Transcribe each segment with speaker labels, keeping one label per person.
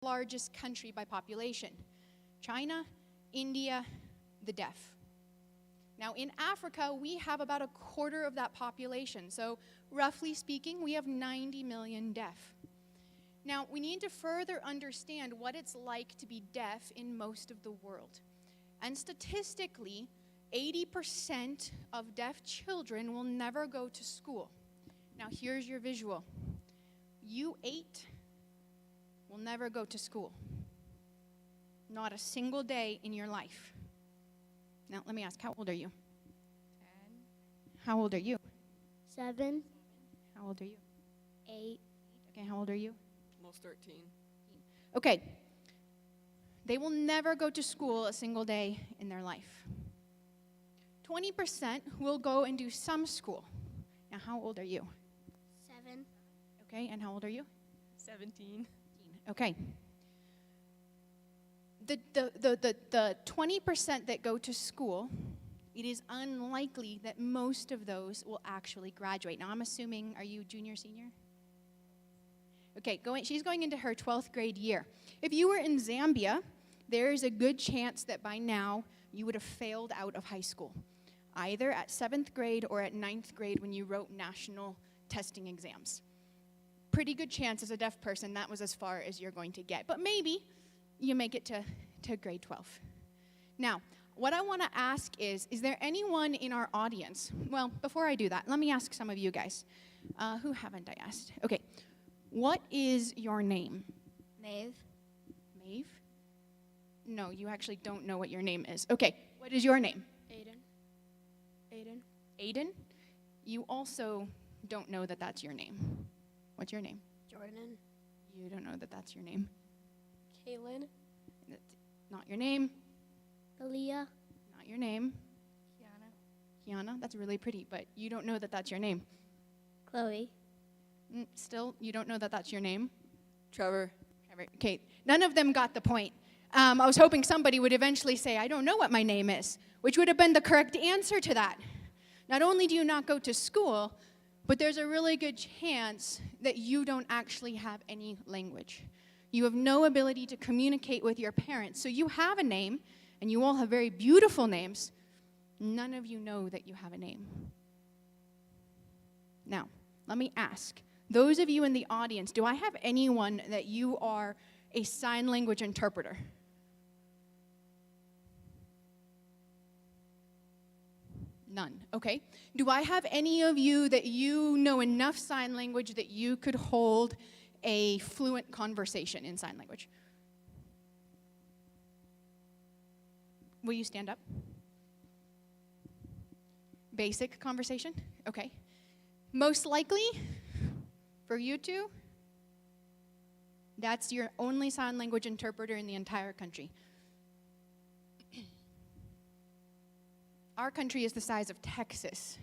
Speaker 1: largest country by population? China, India, the deaf. Now, in Africa, we have about a quarter of that population. So, roughly speaking, we have 90 million deaf. Now, we need to further understand what it's like to be deaf in most of the world. And statistically, 80% of deaf children will never go to school. Now, here's your visual. You 8 will never go to school. Not a single day in your life. Now, let me ask, how old are you?
Speaker 2: 10.
Speaker 1: How old are you?
Speaker 3: 7.
Speaker 1: How old are you?
Speaker 3: 8.
Speaker 1: Okay, how old are you?
Speaker 2: Almost 13.
Speaker 1: Okay. They will never go to school a single day in their life. 20% will go and do some school. Now, how old are you?
Speaker 3: 7.
Speaker 1: Okay, and how old are you?
Speaker 2: 17.
Speaker 1: Okay. The 20% that go to school, it is unlikely that most of those will actually graduate. Now, I'm assuming, are you junior, senior? Okay, she's going into her 12th grade year. If you were in Zambia, there is a good chance that by now you would have failed out of high school, either at 7th grade or at 9th grade when you wrote national testing exams. Pretty good chance as a deaf person that was as far as you're going to get. But maybe you make it to grade 12. Now, what I want to ask is there anyone in our audience? Well, before I do that, let me ask some of you guys. Who haven't I asked? Okay. What is your name?
Speaker 3: Maeve.
Speaker 1: Maeve? No, you actually don't know what your name is. Okay. What is your name?
Speaker 3: Aiden.
Speaker 1: Aiden. Aiden? You also don't know that that's your name. What's your name?
Speaker 3: Jordan.
Speaker 1: You don't know that that's your name.
Speaker 3: Kaylin.
Speaker 1: That's not your name.
Speaker 3: Aaliyah.
Speaker 1: Not your name.
Speaker 2: Kiana.
Speaker 1: Kiana, that's really pretty, but you don't know that that's your name.
Speaker 3: Chloe.
Speaker 1: Still, you don't know that that's your name.
Speaker 2: Trevor.
Speaker 1: Okay, none of them got the point. I was hoping somebody would eventually say, I don't know what my name is, which would have been the correct answer to that. Not only do you not go to school, but there's a really good chance that you don't actually have any language. You have no ability to communicate with your parents. So you have a name, and you all have very beautiful names. None of you know that you have a name. Now, let me ask, those of you in the audience, do I have anyone that you are a sign language interpreter? None. Okay. Do I have any of you that you know enough sign language that you could hold a fluent conversation in sign language? Will you stand up? Basic conversation? Okay. Most likely, for you two, that's your only sign language interpreter in the entire country. Our country is the size of Texas.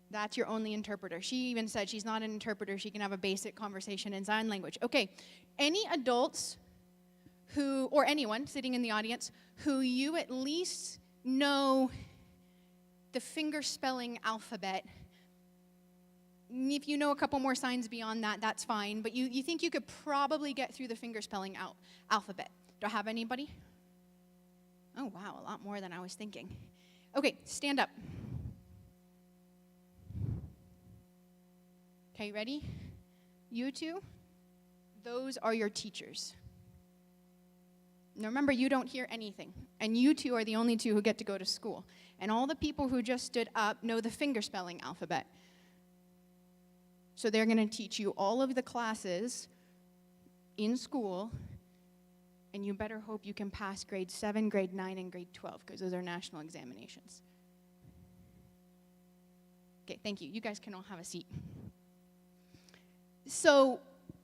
Speaker 1: That's your only interpreter. She even said she's not an interpreter. She can have a basic conversation in sign language. Okay, any adults who, or anyone sitting in the audience, who you at least know the finger spelling alphabet. If you know a couple more signs beyond that, that's fine. But you think you could probably get through the finger spelling alphabet. Do I have anybody? Oh, wow, a lot more than I was thinking. Okay, stand up. Okay, ready? You two, those are your teachers. Now remember, you don't hear anything. And you two are the only two who get to go to school. And all the people who just stood up know the finger spelling alphabet. So they're going to teach you all of the classes in school, and you better hope you can pass grade 7, grade 9, and grade 12, because those are national examinations. Okay, thank you. You guys can all have a seat. So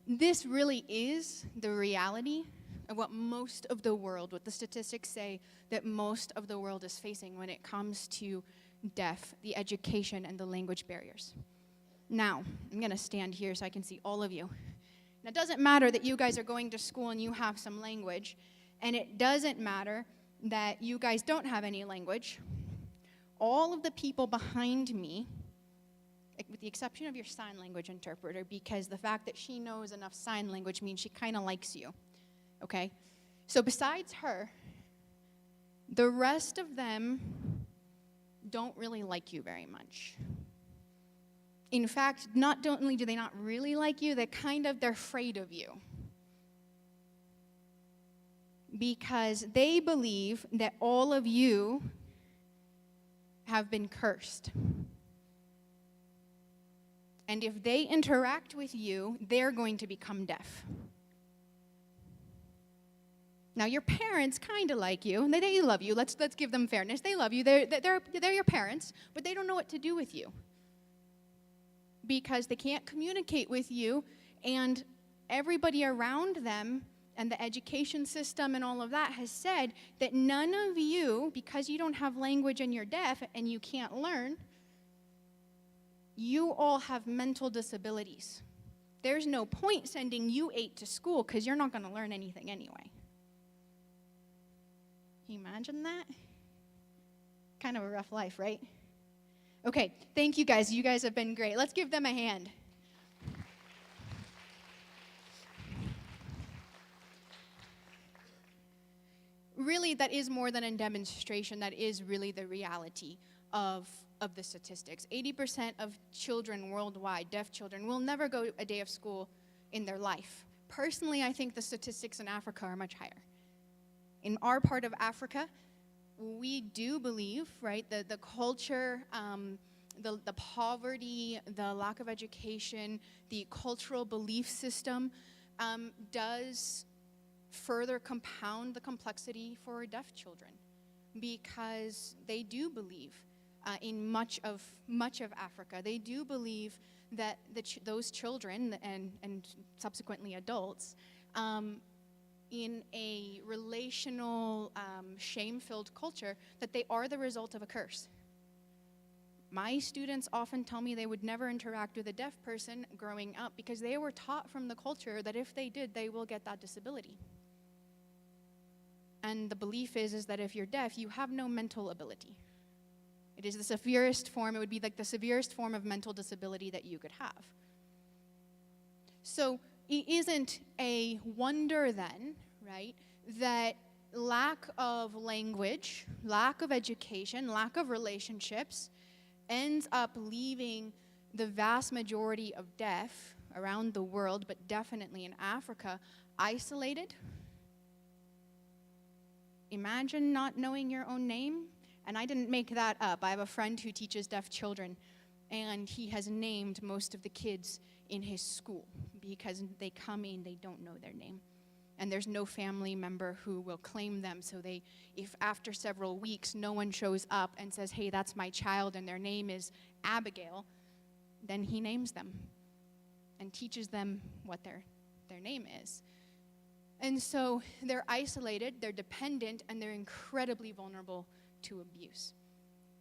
Speaker 1: this really is the reality of what most of the world, what the statistics say that most of the world is facing when it comes to deaf, the education, and the language barriers. Now, I'm going to stand here so I can see all of you. Now, it doesn't matter that you guys are going to school and you have some language, and it doesn't matter that you guys don't have any language. All of the people behind me, with the exception of your sign language interpreter, because the fact that she knows enough sign language means she kind of likes you. okay? So besides her, the rest of them don't really like you very much. In fact, not only do they not really like you, they're afraid of you. Because they believe that all of you have been cursed. And if they interact with you, they're going to become deaf. Now, your parents kind of like you, and they love you. Let's give them fairness. They love you. They're your parents, but they don't know what to do with you because they can't communicate with you, and everybody around them and the education system and all of that has said that none of you, because you don't have language and you're deaf and you can't learn, you all have mental disabilities. There's no point sending you 8 to school because you're not going to learn anything anyway. Can you imagine that? Kind of a rough life, right? Okay, thank you guys. You guys have been great. Let's give them a hand. Really, that is more than a demonstration. That is really the reality of the statistics. 80% of children worldwide, deaf children, will never go a day of school in their life. Personally, I think the statistics in Africa are much higher. In our part of Africa, we do believe, right, the culture, the poverty, the lack of education, the cultural belief system does further compound the complexity for deaf children, because they do believe in much of Africa, they do believe that those children and subsequently adults in a relational, shame-filled culture, that they are the result of a curse. My students often tell me they would never interact with a deaf person growing up because they were taught from the culture that if they did, they will get that disability. And the belief is that if you're deaf, you have no mental ability. It is the severest form, it would be like the severest form of mental disability that you could have. So it isn't a wonder then, right, that lack of language, lack of education, lack of relationships ends up leaving the vast majority of deaf around the world, but definitely in Africa, isolated. Imagine not knowing your own name. And I didn't make that up. I have a friend who teaches deaf children, and he has named most of the kids in his school because they come in, they don't know their name. And there's no family member who will claim them. So if after several weeks no one shows up and says, hey, that's my child and their name is Abigail, then he names them and teaches them what their name is. And so they're isolated, they're dependent, and they're incredibly vulnerable to abuse.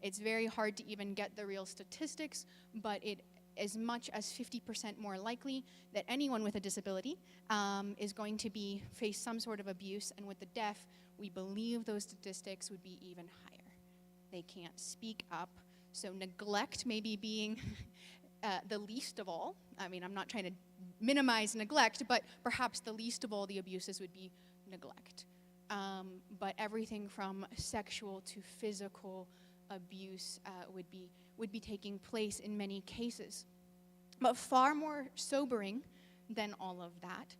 Speaker 1: It's very hard to even get the real statistics, but it as much as 50% more likely that anyone with a disability is going to face some sort of abuse, and with the deaf, we believe those statistics would be even higher. They can't speak up, so neglect maybe being the least of all. I mean, I'm not trying to minimize neglect, but perhaps the least of all the abuses would be neglect. But everything from sexual to physical abuse would be taking place in many cases. But far more sobering than all of that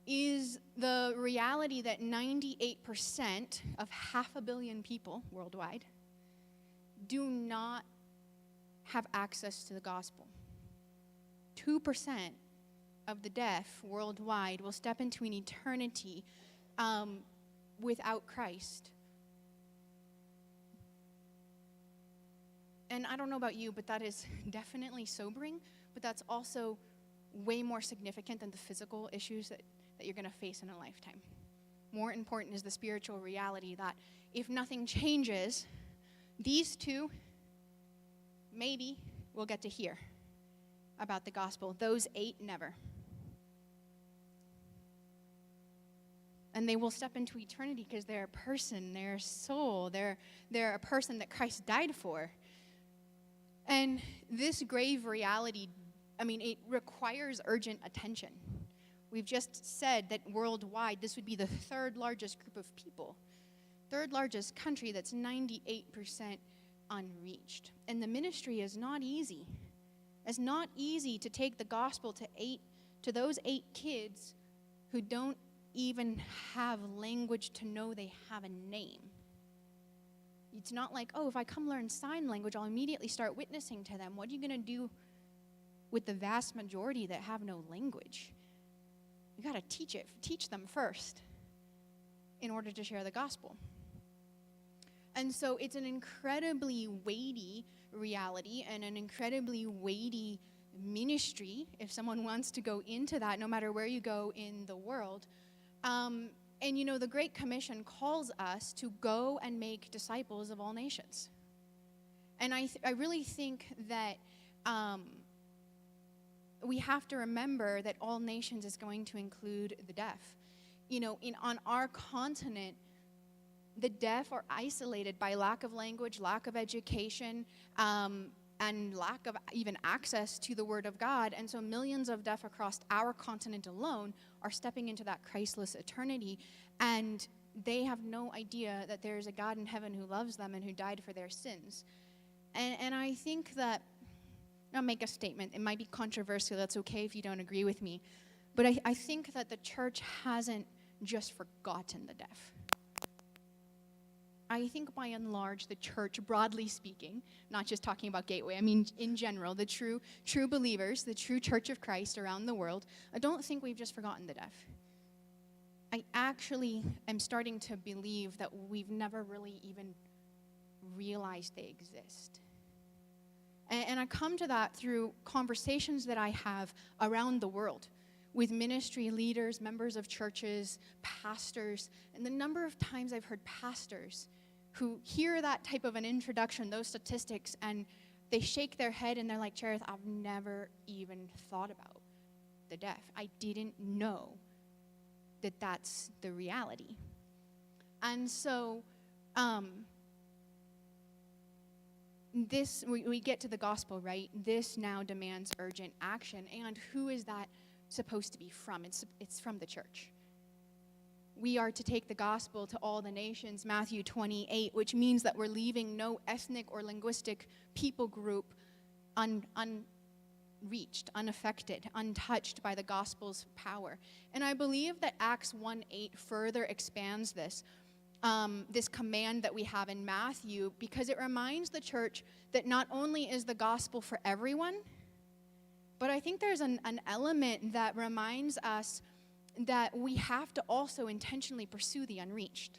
Speaker 1: is the reality that 98% of 500 million people worldwide do not have access to the gospel. 2% of the deaf worldwide will step into an eternity without Christ. And I don't know about you, but that is definitely sobering, but that's also way more significant than the physical issues that you're going to face in a lifetime. More important is the spiritual reality that if nothing changes, these two maybe will get to hear about the gospel. Those 8 never. And they will step into eternity because they're a person, they're a soul, they're a person that Christ died for. And this grave reality, I mean, it requires urgent attention. We've just said that worldwide, this would be the third largest group of people, third largest country that's 98% unreached. And the ministry is not easy. It's not easy to take the gospel to those 8 kids who don't even have language to know they have a name. It's not like, oh, if I come learn sign language, I'll immediately start witnessing to them. What are you going to do with the vast majority that have no language? You got to teach them first in order to share the gospel. And so it's an incredibly weighty reality and an incredibly weighty ministry if someone wants to go into that, no matter where you go in the world. And you know, the Great Commission calls us to go and make disciples of all nations. And I really think that we have to remember that all nations is going to include the deaf. You know, on our continent, the deaf are isolated by lack of language, lack of education, and lack of even access to the Word of God. And so millions of deaf across our continent alone are stepping into that Christless eternity, and they have no idea that there's a God in heaven who loves them and who died for their sins. And I think that, I'll make a statement. It might be controversial. That's okay if you don't agree with me. But I think that the church hasn't just forgotten the deaf. I think by and large, the church, broadly speaking, not just talking about Gateway, I mean in general, the true believers, the true church of Christ around the world, I don't think we've just forgotten the deaf. I actually am starting to believe that we've never really even realized they exist. And I come to that through conversations that I have around the world with ministry leaders, members of churches, pastors, and the number of times I've heard pastors who hear that type of an introduction, those statistics, and they shake their head and they're like, Cherith, I've never even thought about the deaf. I didn't know that that's the reality. And so we get to the gospel, right? This now demands urgent action. And who is that supposed to be from? It's from the church. We are to take the gospel to all the nations, Matthew 28, which means that we're leaving no ethnic or linguistic people group unreached, unaffected, untouched by the gospel's power. And I believe that Acts 1:8 further expands this command that we have in Matthew, because it reminds the church that not only is the gospel for everyone, but I think there's an element that reminds us that we have to also intentionally pursue the unreached.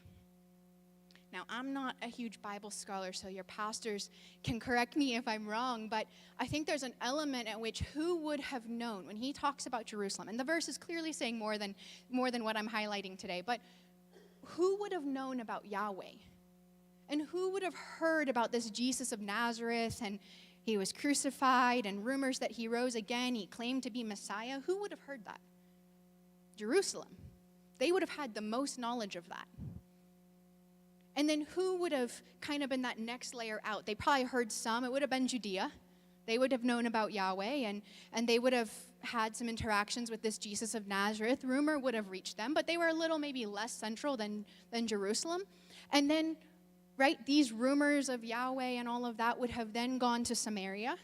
Speaker 1: Now, I'm not a huge Bible scholar, so your pastors can correct me if I'm wrong, but I think there's an element at which who would have known when he talks about Jerusalem, and the verse is clearly saying more than what I'm highlighting today, but who would have known about Yahweh? And who would have heard about this Jesus of Nazareth, and he was crucified, and rumors that he rose again, he claimed to be Messiah? Who would have heard that? Jerusalem. They would have had the most knowledge of that. And then who would have kind of been that next layer out? They probably heard some. It would have been Judea. They would have known about Yahweh, and they would have had some interactions with this Jesus of Nazareth. Rumor would have reached them, but they were a little maybe less central than Jerusalem. And then, right, these rumors of Yahweh and all of that would have then gone to Samaria.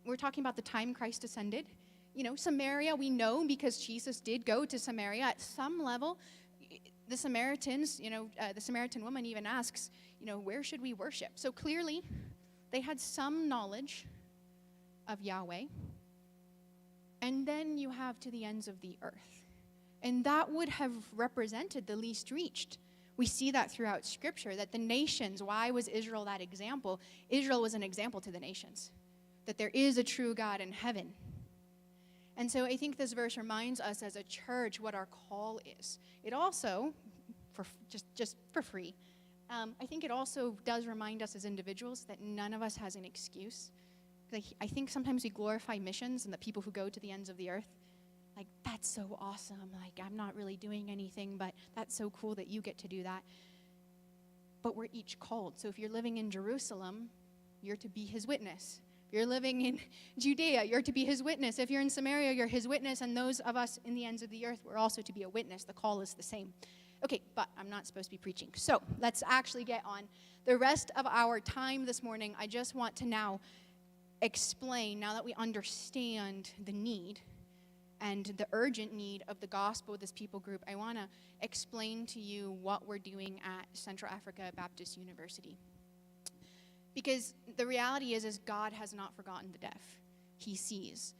Speaker 1: We're talking about the time Christ ascended. You know, Samaria, we know because Jesus did go to Samaria at some level. The Samaritans, the Samaritan woman even asks, where should we worship? So clearly, they had some knowledge of Yahweh. And then you have to the ends of the earth. And that would have represented the least reached. We see that throughout Scripture, that the nations, why was Israel that example? Israel was an example to the nations, that there is a true God in heaven. And so I think this verse reminds us as a church what our call is. It also, just for free, I think it also does remind us as individuals that none of us has an excuse. I think sometimes we glorify missions and the people who go to the ends of the earth. Like, that's so awesome. Like, I'm not really doing anything, but that's so cool that you get to do that. But we're each called. So if you're living in Jerusalem, you're to be his witness. If you're living in Judea, you're to be his witness. If you're in Samaria, you're his witness. And those of us in the ends of the earth, we're also to be a witness. The call is the same. Okay, but I'm not supposed to be preaching. So let's actually get on. The rest of our time this morning, I just want to now explain, now that we understand the need and the urgent need of the gospel with this people group, I want to explain to you what we're doing at Central Africa Baptist University. Because the reality is God has not forgotten the deaf. He sees.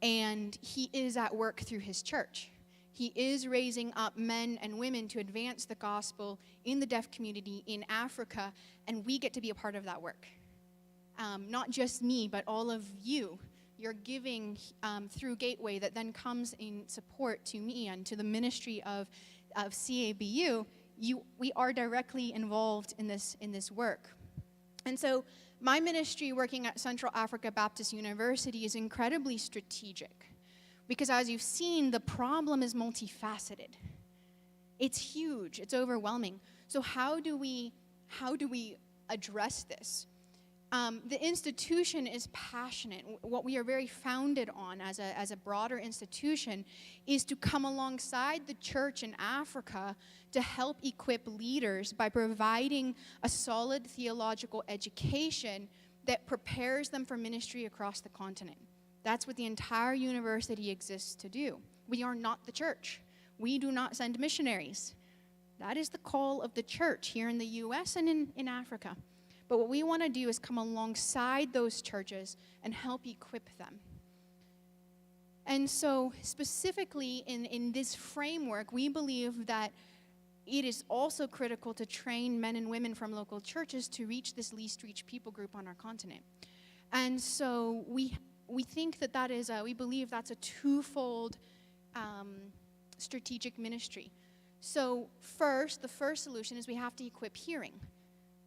Speaker 1: And he is at work through his church. He is raising up men and women to advance the gospel in the deaf community in Africa, and we get to be a part of that work. Not just me, but all of you. You're giving through Gateway that then comes in support to me and to the ministry of CABU. We are directly involved in this work. And so my ministry working at Central Africa Baptist University is incredibly strategic because, as you've seen, the problem is multifaceted. It's huge. It's overwhelming. So how do we address this? The institution is passionate. What we are very founded on as a broader institution is to come alongside the church in Africa to help equip leaders by providing a solid theological education that prepares them for ministry across the continent. That's what the entire university exists to do. We are not the church. We do not send missionaries. That is the call of the church here in the U.S. and in Africa. But what we want to do is come alongside those churches and help equip them. And so specifically in this framework, we believe that it is also critical to train men and women from local churches to reach this least reached people group on our continent. And so we think that is, we believe that's a twofold strategic ministry. So the first solution is we have to equip hearing.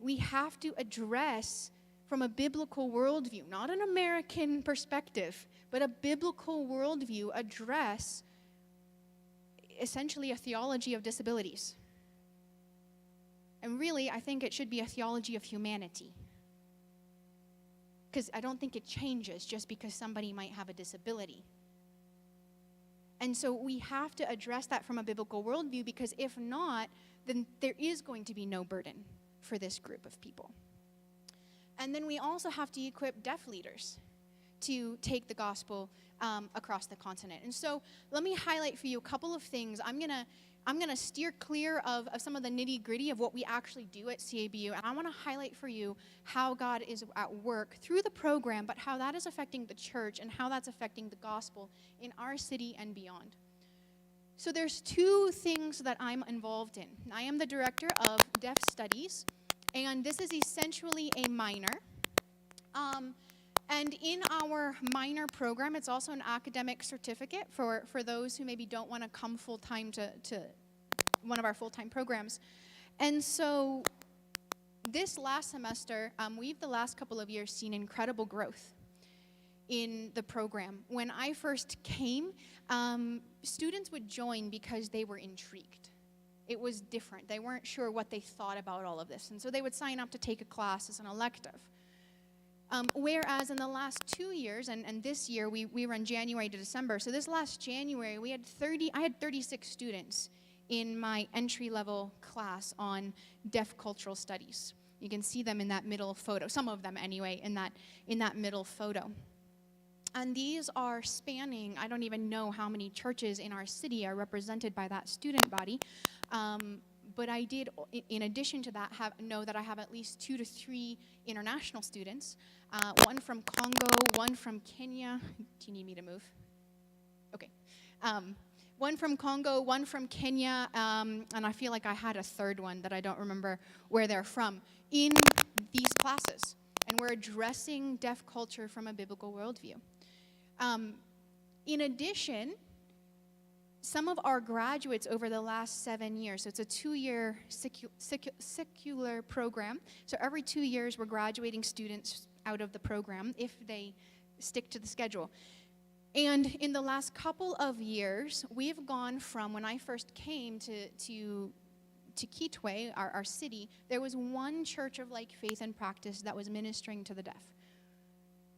Speaker 1: We have to address from a biblical worldview, not an American perspective, but a biblical worldview, address essentially a theology of disabilities. And really, I think it should be a theology of humanity. Because I don't think it changes just because somebody might have a disability. And so we have to address that from a biblical worldview, because if not, then there is going to be no burden for this group of people. And then we also have to equip deaf leaders to take the gospel across the continent. And so let me highlight for you a couple of things. I'm gonna steer clear of some of the nitty-gritty of what we actually do at CABU, and I want to highlight for you how God is at work through the program, but how that is affecting the church and how that's affecting the gospel in our city and beyond. So there's two things that I'm involved in. I am the director of Deaf Studies, and this is essentially a minor. And in our minor program, it's also an academic certificate for those who maybe don't want to come full-time to one of our full-time programs. And so this last semester, we've the last couple of years seen incredible growth in the program. When I first came, students would join because they were intrigued. It was different. They weren't sure what they thought about all of this. And so they would sign up to take a class as an elective. Whereas in the last 2 years, and this year we run January to December, so this last January I had 36 students in my entry-level class on deaf cultural studies. You can see them in that middle photo, some of them anyway, in that middle photo. And these are spanning, I don't even know how many churches in our city are represented by that student body. But I did, in addition to that, know that I have at least 2 to 3 international students. One from Congo, one from Kenya. Do you need me to move? Okay. One from Congo, one from Kenya, and I feel like I had a third one that I don't remember where they're from, in these classes. And we're addressing deaf culture from a biblical worldview. In addition, some of our graduates over the last 7 years, so it's a 2-year secular program, so every 2 years we're graduating students out of the program if they stick to the schedule. And in the last couple of years, we've gone from, when I first came to Kitwe, our city, there was one church of like faith and practice that was ministering to the deaf.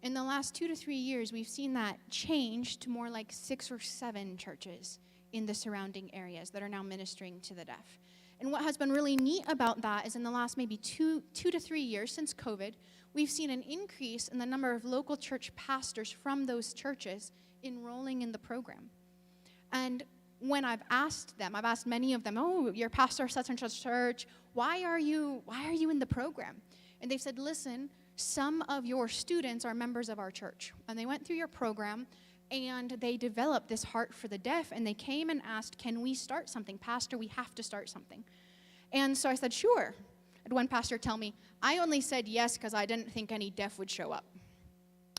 Speaker 1: In the last 2 to 3 years, we've seen that change to more like 6 or 7 churches in the surrounding areas that are now ministering to the deaf. And what has been really neat about that is in the last maybe 2 to 3 years since COVID, we've seen an increase in the number of local church pastors from those churches enrolling in the program. And when I've asked many of them, oh, you're pastor of such and such church, why are you in the program? And they've said, listen, some of your students are members of our church. And they went through your program, and they developed this heart for the deaf, and they came and asked, can we start something? Pastor, we have to start something. And so I said, sure. I had one pastor tell me, I only said yes because I didn't think any deaf would show up.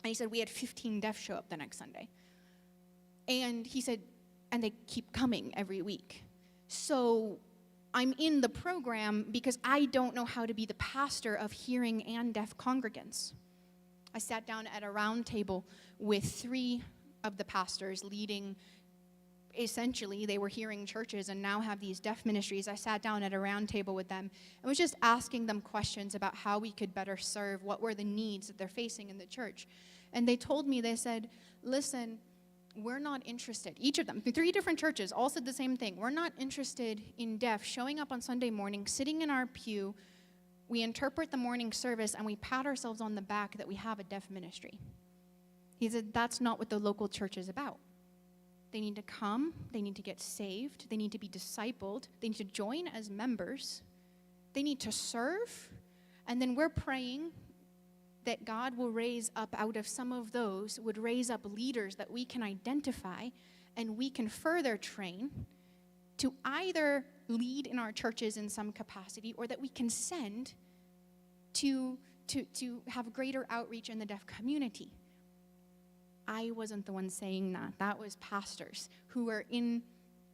Speaker 1: And he said, we had 15 deaf show up the next Sunday. And he said, and they keep coming every week. So I'm in the program because I don't know how to be the pastor of hearing and deaf congregants. I sat down at a round table with 3 of the pastors leading, essentially, they were hearing churches and now have these deaf ministries. I sat down at a round table with them and was just asking them questions about how we could better serve, what were the needs that they're facing in the church. And they told me, they said, listen, we're not interested. Each of them, 3 different churches, all said the same thing. We're not interested in deaf showing up on Sunday morning, sitting in our pew. We interpret the morning service, and we pat ourselves on the back that we have a deaf ministry. He said, that's not what the local church is about. They need to come. They need to get saved. They need to be discipled. They need to join as members. They need to serve. And then we're praying that God will raise up out of some of those, would raise up leaders that we can identify and we can further train to either lead in our churches in some capacity or that we can send to have greater outreach in the deaf community. I wasn't the one saying that. That was pastors who are in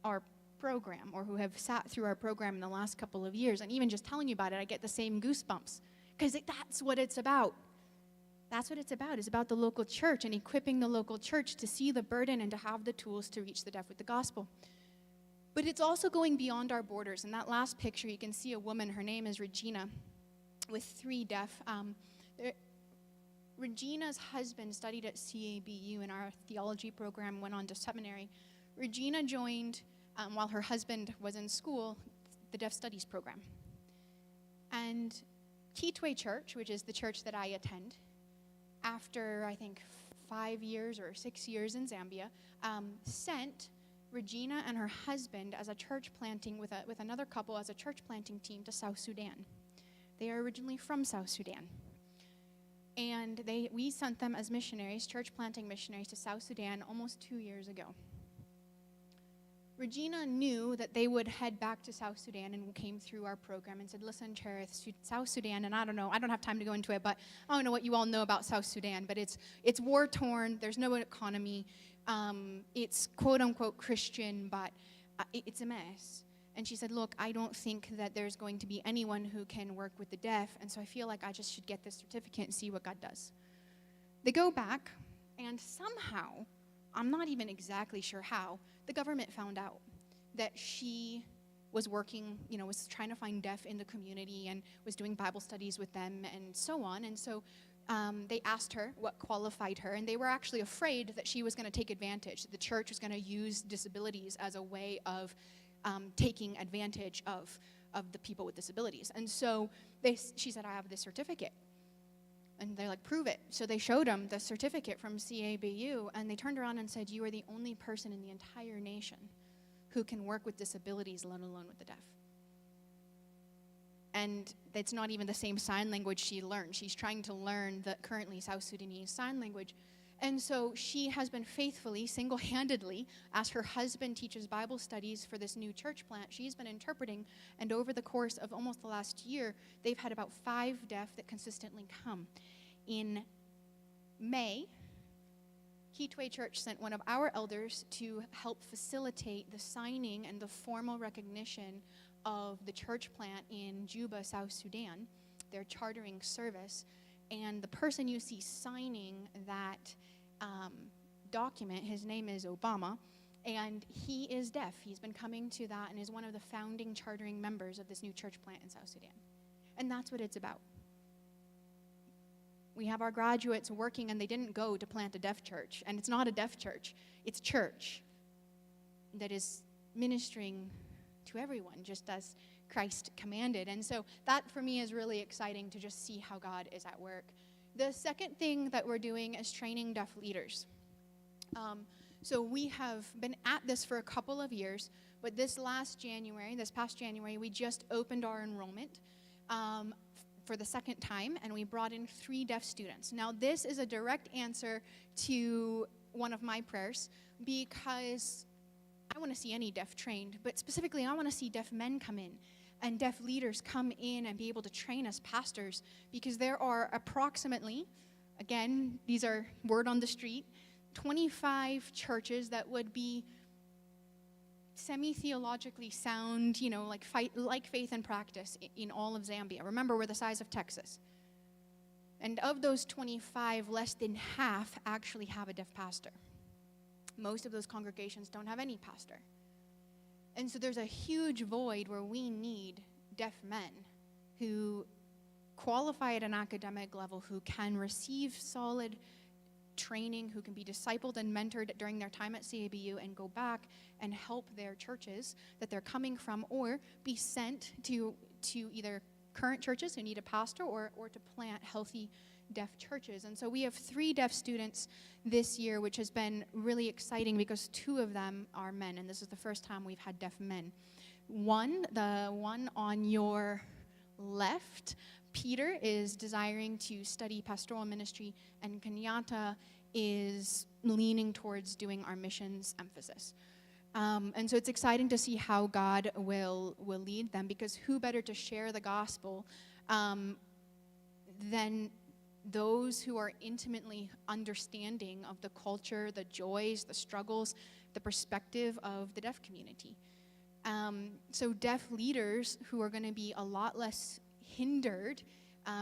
Speaker 1: our program or who have sat through our program in the last couple of years. And even just telling you about it, I get the same goosebumps because that's what it's about. That's what it's about. It's about the local church and equipping the local church to see the burden and to have the tools to reach the deaf with the gospel. But it's also going beyond our borders. In that last picture, you can see a woman. Her name is Regina, with 3 deaf. Regina's husband studied at CABU in our theology program, went on to seminary. Regina joined, while her husband was in school, the deaf studies program. And Kitwe Church, which is the church that I attend, after, I think, 5 years or 6 years in Zambia, sent Regina and her husband as a church planting with another couple as a church planting team to South Sudan. They are originally from South Sudan. And we sent them as missionaries, church planting missionaries, to South Sudan almost 2 years ago. Regina knew that they would head back to South Sudan and came through our program and said, listen, Cherith, South Sudan, and I don't know, I don't have time to go into it, but I don't know what you all know about South Sudan, but it's war-torn, there's no economy, it's quote-unquote Christian, but it's a mess. And she said, look, I don't think that there's going to be anyone who can work with the deaf, and so I feel like I just should get this certificate and see what God does. They go back, and somehow, I'm not even exactly sure how, the government found out that she was working, was trying to find deaf in the community and was doing Bible studies with them and so on. And so they asked her what qualified her, and they were actually afraid that she was going to take advantage, that the church was going to use disabilities as a way of taking advantage of the people with disabilities. And so she said, I have this certificate. And they're like, prove it. So they showed them the certificate from CABU, and they turned around and said, you are the only person in the entire nation who can work with disabilities, let alone with the deaf. And it's not even the same sign language she learned. She's trying to learn the currently South Sudanese sign language. And so she has been faithfully, single-handedly, as her husband teaches Bible studies for this new church plant, she's been interpreting, and over the course of almost the last year, they've had about 5 deaf that consistently come. In May, Kitwe Church sent one of our elders to help facilitate the signing and the formal recognition of the church plant in Juba, South Sudan, their chartering service. And the person you see signing that document, his name is Obama, and he is deaf. He's been coming to that and is one of the founding chartering members of this new church plant in South Sudan. And that's what it's about. We have our graduates working, and they didn't go to plant a deaf church. And it's not a deaf church. It's church that is ministering to everyone, just as Christ commanded. And so that, for me, is really exciting to just see how God is at work. The second thing that we're doing is training deaf leaders. So we have been at this for a couple of years, but this past January, we just opened our enrollment for the second time, and we brought in 3 deaf students. Now, this is a direct answer to one of my prayers, because I want to see any deaf trained, but specifically I want to see deaf men come in and deaf leaders come in and be able to train us pastors, because there are approximately, again, these are word on the street, 25 churches that would be semi-theologically sound, like faith and practice in all of Zambia. Remember, we're the size of Texas. And of those 25, less than half actually have a deaf pastor. Most of those congregations don't have any pastor. And so there's a huge void where we need deaf men who qualify at an academic level, who can receive solid training, who can be discipled and mentored during their time at CABU and go back and help their churches that they're coming from, or be sent to either current churches who need a pastor or to plant healthy deaf churches. And so we have 3 deaf students this year, which has been really exciting because 2 of them are men, and this is the first time we've had deaf men. The one on your left, Peter, is desiring to study pastoral ministry, and Kenyatta is leaning towards doing our missions emphasis. And so it's exciting to see how God will lead them, because who better to share the gospel than those who are intimately understanding of the culture, the joys, the struggles, the perspective of the deaf community. So deaf leaders who are going to be a lot less hindered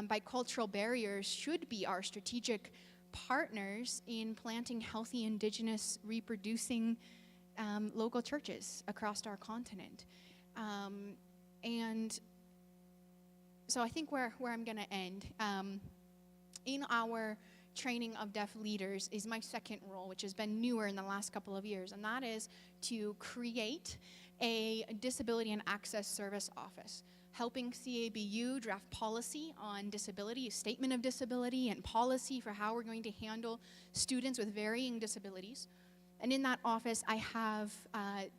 Speaker 1: by cultural barriers should be our strategic partners in planting healthy, indigenous, reproducing local churches across our continent. And so I think where I'm going to end, in our training of deaf leaders is my second role, which has been newer in the last couple of years, and that is to create a disability and access service office, helping CABU draft policy on disability, a statement of disability, and policy for how we're going to handle students with varying disabilities. And in that office, I have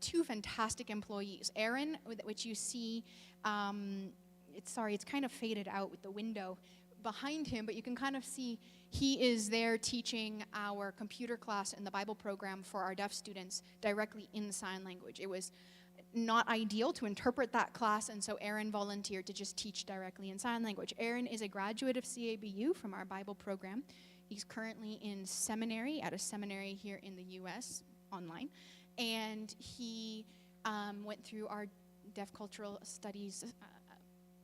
Speaker 1: 2 fantastic employees. Aaron, which you see, it's kind of faded out with the window behind him, but you can kind of see he is there teaching our computer class and the Bible program for our deaf students directly in sign language. It was not ideal to interpret that class, and so Aaron volunteered to just teach directly in sign language. Aaron is a graduate of CABU from our Bible program. He's currently in seminary at a seminary here in the U.S. online, and he went through our Deaf Cultural Studies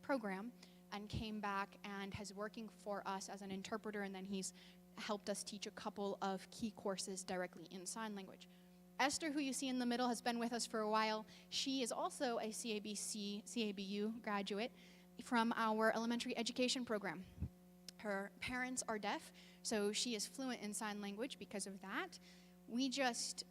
Speaker 1: program and came back and has working for us as an interpreter, and then he's helped us teach a couple of key courses directly in sign language. Esther, who you see in the middle, has been with us for a while. She is also a CABU graduate from our elementary education program. Her parents are deaf, so she is fluent in sign language because of that. We just,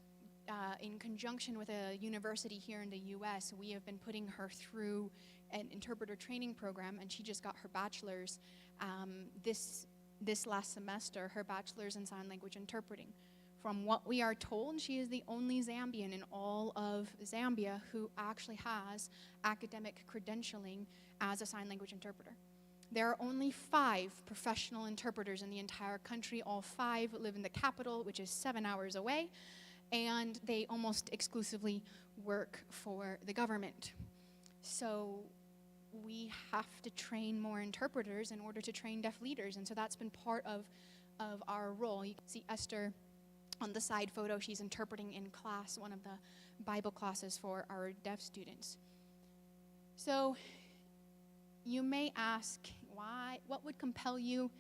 Speaker 1: in conjunction with a university here in the U.S., we have been putting her through an interpreter training program, and she just got her bachelor's this last semester, her bachelor's in sign language interpreting. From what we are told, she is the only Zambian in all of Zambia who actually has academic credentialing as a sign language interpreter. There are only 5 professional interpreters in the entire country. All 5 live in the capital, which is 7 hours away, and they almost exclusively work for the government. So we have to train more interpreters in order to train deaf leaders, and so that's been part of our role. You can see Esther on the side photo. She's interpreting in class, one of the Bible classes for our deaf students. So you may ask, what would compel you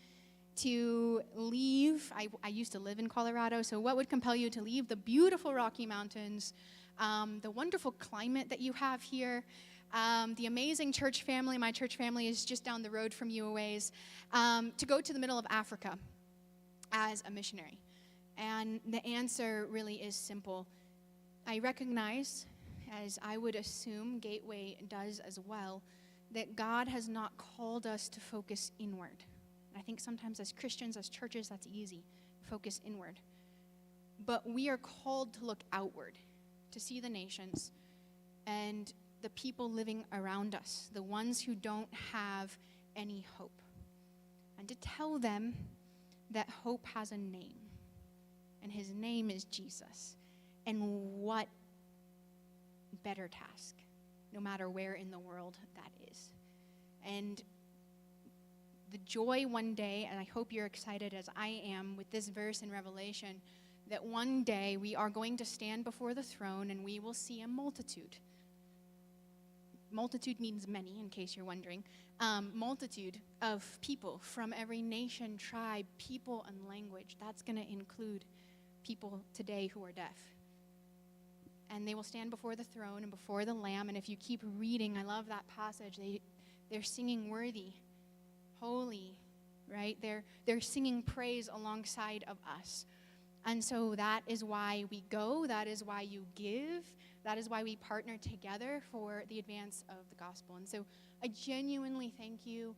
Speaker 1: to leave? I used to live in Colorado, so what would compel you to leave the beautiful Rocky Mountains, the wonderful climate that you have here, the amazing church family, my church family is just down the road from you a ways, to go to the middle of Africa as a missionary? And the answer really is simple. I recognize, as I would assume Gateway does as well, that God has not called us to focus inward. I think sometimes as Christians, as churches, that's easy, focus inward. But we are called to look outward, to see the nations and the people living around us, the ones who don't have any hope, and to tell them that hope has a name, and his name is Jesus. And what better task, no matter where in the world that is. And the joy one day, and I hope you're excited as I am with this verse in Revelation, that one day we are going to stand before the throne and we will see a multitude. Multitude means many, in case you're wondering. Multitude of people from every nation, tribe, people, and language. That's going to include people today who are deaf. And they will stand before the throne and before the Lamb. And if you keep reading, I love that passage. They're singing worthy, holy, right? They're singing praise alongside of us. And so that is why we go. That is why you give. That is why we partner together for the advance of the gospel. And so I genuinely thank you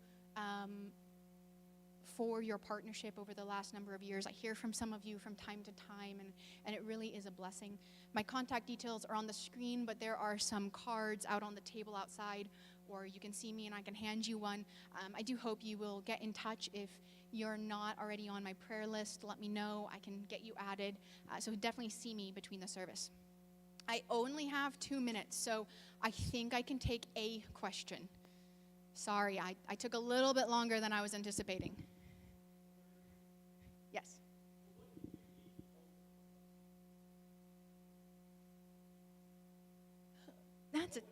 Speaker 1: for your partnership over the last number of years. I hear from some of you from time to time, and it really is a blessing. My contact details are on the screen, but there are some cards out on the table outside, or you can see me and I can hand you one. I do hope you will get in touch. If you're not already on my prayer list, let me know. I can get you added. So definitely see me between the service. I only have 2 minutes, so I think I can take a question. Sorry, I took a little bit longer than I was anticipating. Yes. That's it.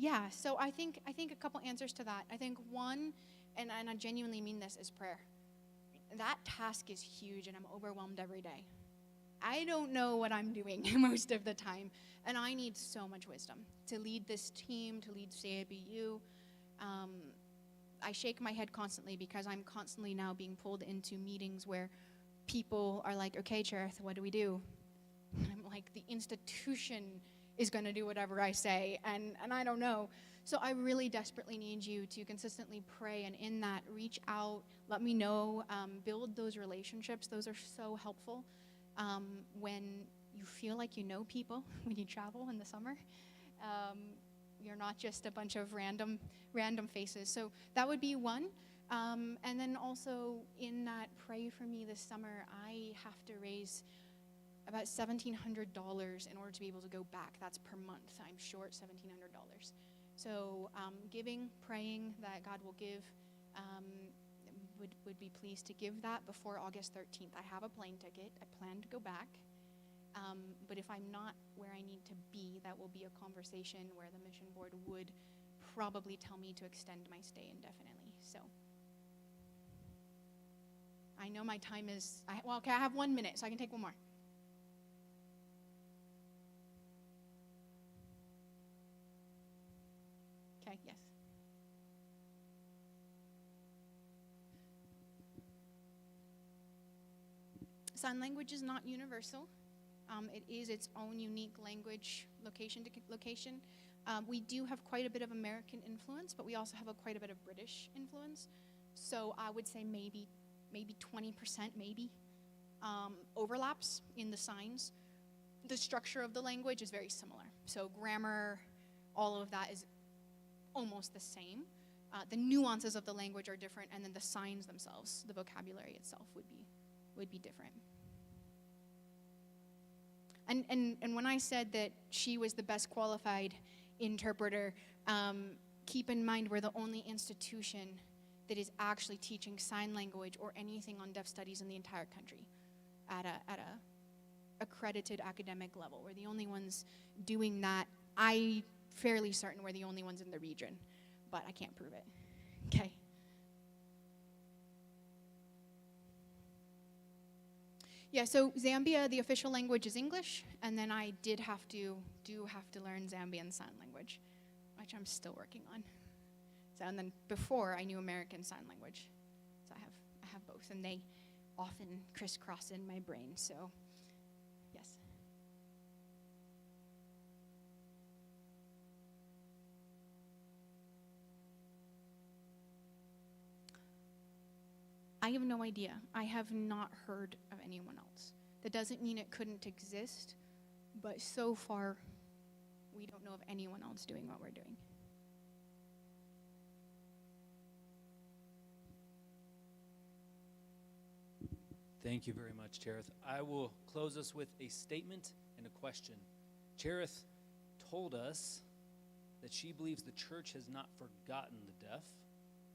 Speaker 1: Yeah, so I think a couple answers to that. I think one, and I genuinely mean this, is prayer. That task is huge, and I'm overwhelmed every day. I don't know what I'm doing most of the time, and I need so much wisdom to lead this team, to lead CABU. I shake my head constantly because I'm constantly now being pulled into meetings where people are like, okay, Cherith, what do we do? And I'm like, the institution is going to do whatever I say, and I don't know. So I really desperately need you to consistently pray, and in that, reach out, let me know, build those relationships. Those are so helpful when you feel like you know people, when you travel in the summer. You're not just a bunch of random faces. So that would be one. And then also in that, pray for me this summer. I have to raise about $1,700 in order to be able to go back. That's per month. I'm short $1,700. So giving, praying that God will give, would be pleased to give that before August 13th. I have a plane ticket. I plan to go back. But if I'm not where I need to be, that will be a conversation where the mission board would probably tell me to extend my stay indefinitely. So I know my time is, okay, I have 1 minute, so I can take one more. Okay, yes. Sign language is not universal. It is its own unique language location to location. We do have quite a bit of American influence, but we also have quite a bit of British influence. So I would say maybe 20%, maybe, overlaps in the signs. The structure of the language is very similar. So grammar, all of that is almost the same. The nuances of the language are different, and then the signs themselves, the vocabulary itself would be different. And when I said that she was the best qualified interpreter, keep in mind we're the only institution that is actually teaching sign language or anything on deaf studies in the entire country at a accredited academic level. We're the only ones doing that. I'm fairly certain we're the only ones in the region, but I can't prove it. Okay. Yeah, so Zambia, the official language is English, and then I did have to do have to learn Zambian Sign Language, which I'm still working on. So, and then before I knew American Sign Language. So I have both, and they often crisscross in my brain. So, yes. I have no idea. I have not heard of anyone else. That doesn't mean it couldn't exist, but so far, we don't know of anyone else doing what we're doing.
Speaker 4: Thank you very much, Cherith. I will close us with a statement and a question. Cherith told us that she believes the church has not forgotten the deaf,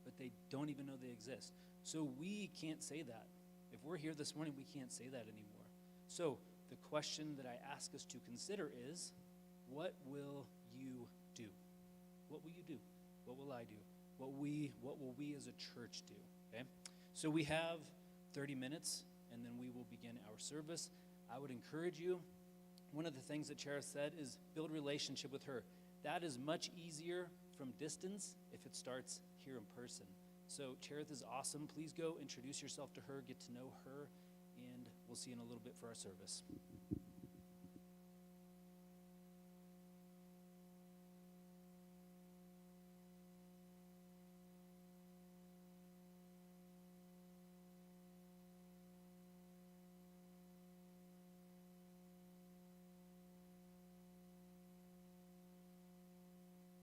Speaker 4: but they don't even know they exist. So we can't say that. If we're here this morning, we can't say that anymore. So the question that I ask us to consider is, what will you do? What will you do? What will I do? What will we as a church do? Okay? So we have 30 minutes, and then we will begin our service. I would encourage you, one of the things that Cherith said is build relationship with her. That is much easier from distance if it starts here in person. So Cherith is awesome. Please go introduce yourself to her, get to know her, and we'll see you in a little bit for our service.